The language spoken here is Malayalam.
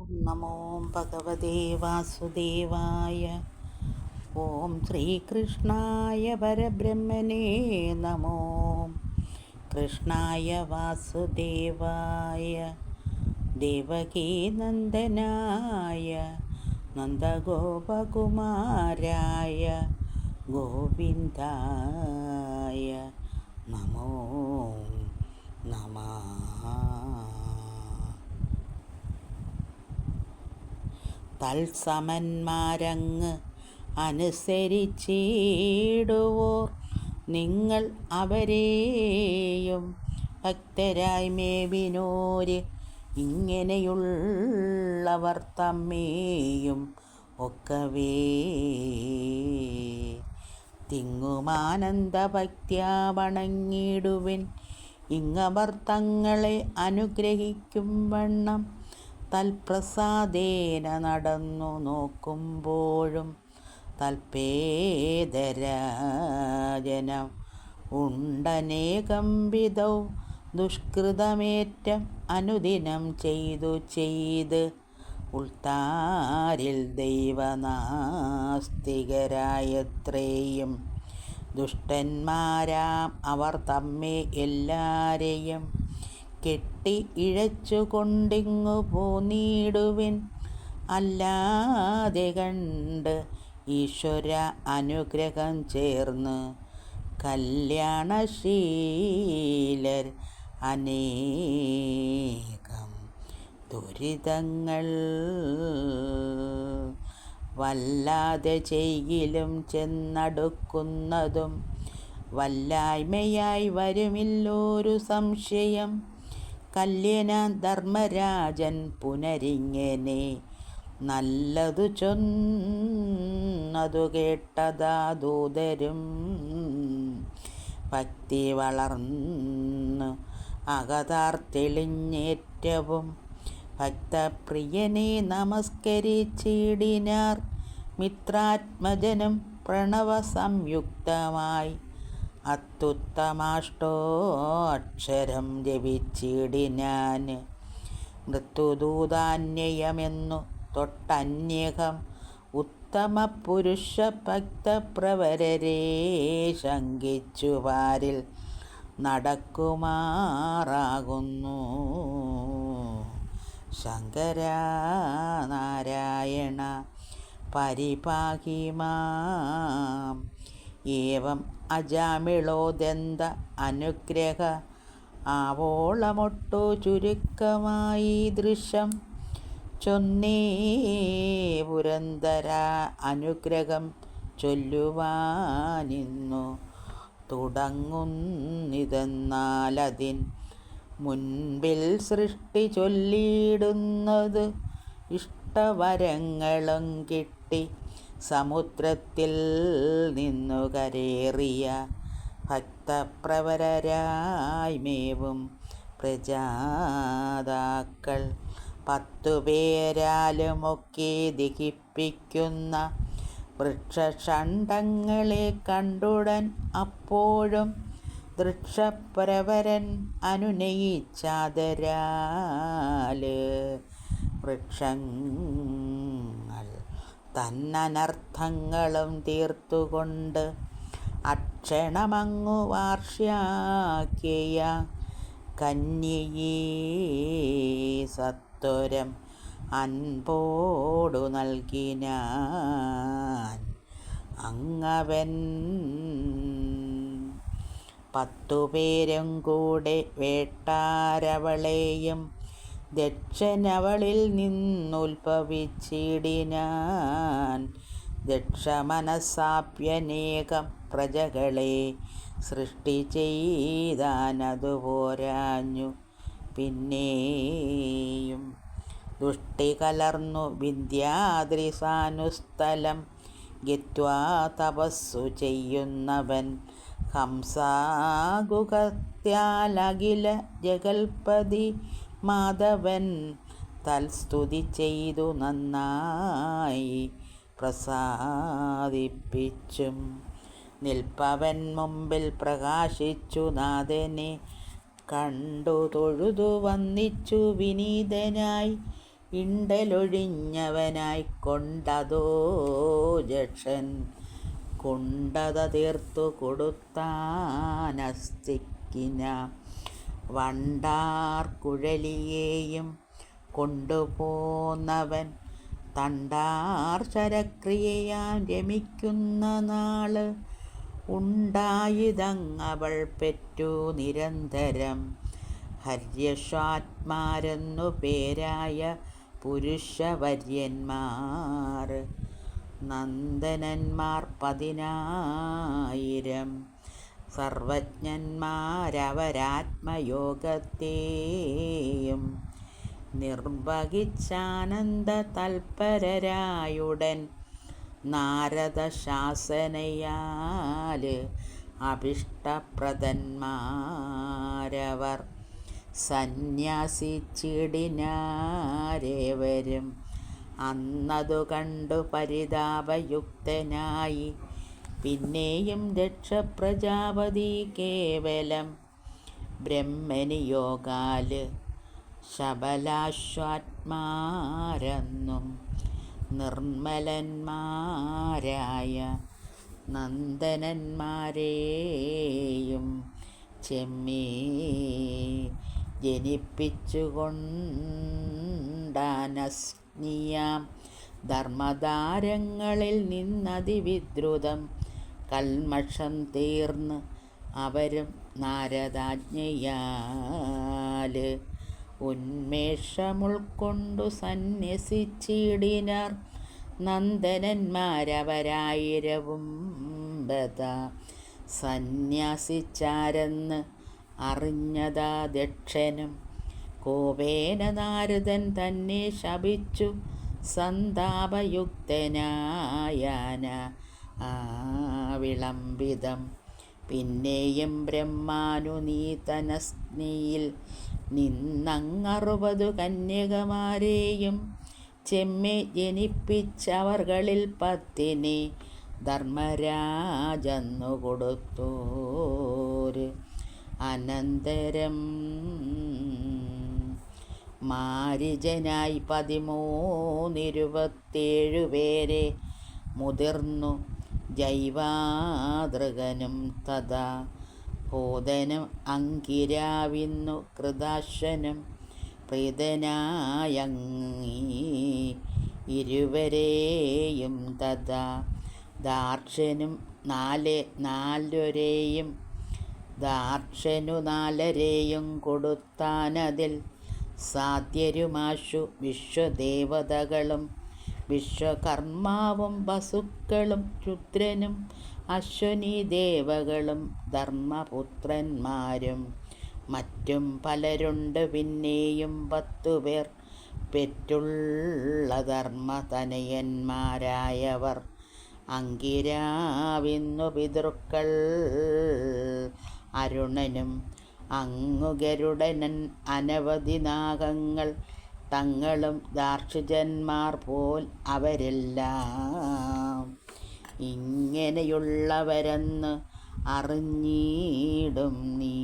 നമോ ഭഗവതേ വാസുദേവായ. ഓം ശ്രീകൃഷ്ണായ പരബ്രഹ്മനേ നമോ. കൃഷ്ണായ വാസുദേവായ ദേവകീനന്ദനായ നന്ദഗോപകുമാരായ ഗോവിന്ദായ നമോ നമഃ. തത്സമന്മാരങ്ങ് അനുസരിച്ചിടുവോർ നിങ്ങൾ അവരെയും ഭക്തരായി മേവിനോര് ഇങ്ങനെയുള്ളവർ തമ്മേയും ഒക്കവേ തിങ്ങുമാനന്ദ ഭക്ത്യാ വണങ്ങിടുവിൻ. ഇങ്ങവർ തങ്ങളെ അനുഗ്രഹിക്കും വണ്ണം തൽപ്രസാദേന നടന്നു നോക്കുമ്പോഴും തൽപേദരാജനം ഉണ്ടനേകം വിധൗ ദുഷ്കൃതമേറ്റം അനുദിനം ചെയ്ത് ഉൾത്താരിൽ ദൈവനാസ്തികരായത്രേയും ദുഷ്ടന്മാരാം അവർ തമ്മെ എല്ലാരെയും കെട്ടി ഇഴച്ചു കൊണ്ടിങ്ങു പോന്നിടുവിൻ. അല്ലാതെ കണ്ട് ഈശ്വര അനുഗ്രഹം ചേർന്ന് കല്യാണശീലർ അനേകം ദുരിതങ്ങൾ വല്ലാതെ ചെയ്യിലും ചെന്നടുക്കുന്നതും വല്ലായ്മയായി വരുമില്ലോരു സംശയം. കല്യന ധർമ്മരാജൻ പുനരിങ്ങനെ നല്ലതു ചൊന്നതു കേട്ടതാ ദൂതരും ഭക്തി വളർന്നു അകതാർത്തെളിഞ്ഞേറ്റവും ഭക്തപ്രിയനെ നമസ്കരിച്ചിടിനാർ. മിത്രാത്മജനും പ്രണവ സംയുക്തമായി അത്യുത്തമാഷ്ടോക്ഷരം ജപിച്ചിടിനാൻ. മൃത്യുദൂതാന്യയമെന്നു തൊട്ടന്യകം ഉത്തമ പുരുഷ ഭക്തപ്രവരരെ ശങ്കിച്ചു പാരിൽ നടക്കുമാറാകുന്നു. ശങ്കരാ നാരായണ പരിപാഹി മാം. ഏവം അജാമിളോദന്ത അനുഗ്രഹ ആവോളമൊട്ടു ചുരുക്കമായി ദൃശ്യം ചൊന്നേ പുരന്തര അനുഗ്രഹം ചൊല്ലുവാനിന്നു തുടങ്ങുന്നിതെന്നാലതിൻ മുൻപിൽ സൃഷ്ടി ചൊല്ലിയിടുന്നത് ഇഷ്ടവരങ്ങളും കിട്ടി സമുദ്രത്തിൽ നിന്നു കരേറിയ ഭക്തപ്രവരരായ്മേവും പ്രജാതാക്കൾ 10 പേരാലുമൊക്കെ ദഹിപ്പിക്കുന്ന വൃക്ഷഷണ്ഡങ്ങളെ കണ്ടുടൻ അപ്പോഴും വൃക്ഷപ്രവരൻ അനുനയിച്ചാദരാല് വൃക്ഷങ്ങൾ തന്നനർത്ഥങ്ങളും തീർത്തുകൊണ്ട് അക്ഷണമങ്ങു വാർഷ്യാക്കിയ കന്യയേ സത്വരം അൻപോടു നൽകിനാൻ. അങ്ങവൻ 10 പേരും കൂടെ വേട്ടാരവളെയും ദക്ഷനവളിൽ നിന്നുത്ഭവിച്ചിടിനാൻ. ദക്ഷമനസാപ്യനേകം പ്രജകളെ സൃഷ്ടി ചെയ്താനതുപോരാഞ്ഞു പിന്നെയും ദുഷ്ടി കലർന്നു വിന്ധ്യാദ്രിസാനുസ്ഥലം ഗത്വാ തപസ്സു ചെയ്യുന്നവൻ ഹംസാഗുഹത്യാലഖില ജഗൽപതി മാധവൻ തൽസ്തുതി ചെയ്തു നന്നായി പ്രസാദിപ്പിച്ചും നിൽപ്പവൻ മുമ്പിൽ പ്രകാശിച്ചു നാഥനെ കണ്ടു തൊഴുതു വന്നിച്ചു വിനീതനായി ഇണ്ടലൊഴിഞ്ഞവനായി കൊണ്ടതോ ജക്ഷൻ കൊണ്ടത തീർത്തു കൊടുത്താനസ്തിക്കിന വണ്ടാർ കുഴലിയെയും കൊണ്ടുപോന്നവൻ തണ്ടാർ ശരക്രിയയാൻ രമിക്കുന്ന നാള് ഉണ്ടായിതങ്ങവൾ പെറ്റു നിരന്തരം ഹര്യശ്വാത്മാരെന്നു പേരായ പുരുഷവര്യന്മാർ നന്ദനന്മാർ 10,000 സർവജ്ഞന്മാരവരാത്മയോഗത്തെയും നിർവഹിച്ചാനന്ദ തൽപരരായുടൻ നാരദ ശാസനയാൽ അഭിഷ്ടപ്രദന്മാരവർ സന്യാസിച്ചിടിനാരേവരും അന്നതു കണ്ടു പരിതാപയുക്തനായി പിന്നെയും ദക്ഷപ്രജാപതി കേവലം ബ്രഹ്മനിയോഗാല് ശബലാശ്വാത്മാരെന്നും നിർമ്മലന്മാരായ നന്ദനന്മാരെയും ചെമ്മേ ജനിപ്പിച്ചുകൊണ്ടാനസ്നിയാം ധർമ്മധാരങ്ങളിൽ നിന്നതിവിദ്രുതം കൽമഷം തീർന്ന് അവരും നാരദാജ്ഞയാല് ഉന്മേഷമുൾക്കൊണ്ടു സന്യസിച്ചിടിനാർ നന്ദനന്മാരവരായിരവും ബത സന്യാസിച്ചാരെന്ന് അറിഞ്ഞതാ ദക്ഷനും കോപേന നാരദൻ തന്നെ ശപിച്ചു സന്താപയുക്തനായാന വിളംബിതം പിന്നെയും ബ്രഹ്മാനുനീതനസ്നിയിൽ നിന്നങ്ങറുപതു കന്യകമാരെയും ചെമ്മെ ജനിപ്പിച്ചവർകളിൽ 10 ധർമ്മരാജന്നു കൊടുത്തോര് അനന്തരം മാരിജനായി 13,27 പേരെ മുതിർന്നു ജൈവാതൃകനും തഥാ ഭൂതനും അങ്കിരാവിന്നു കൃതാശനും പ്രീതനായങ്ങി ഇരുവരെയും തഥാ ദാർക്ഷനും 4 കൊടുത്താനതിൽ സാധ്യരുമാശു വിശ്വദേവതകളും വിശ്വകർമാവും വസുക്കളും രുദ്രനും അശ്വനീ ദേവകളും ധർമ്മപുത്രന്മാരും മറ്റും പലരുണ്ട് പിന്നെയും 10 പേർ പെറ്റുള്ള ധർമ്മതനയന്മാരായവർ അങ്കിരാവിന്നു പിതൃക്കൾ അരുണനും അങ്ങു ഗരുഡനൻ അനവധി നാഗങ്ങൾ തങ്ങളും ദാർക്ഷിജന്മാർ പോൽ അവരെല്ലാം ഇങ്ങനെയുള്ളവരെന്ന് അറിഞ്ഞിടും നീ.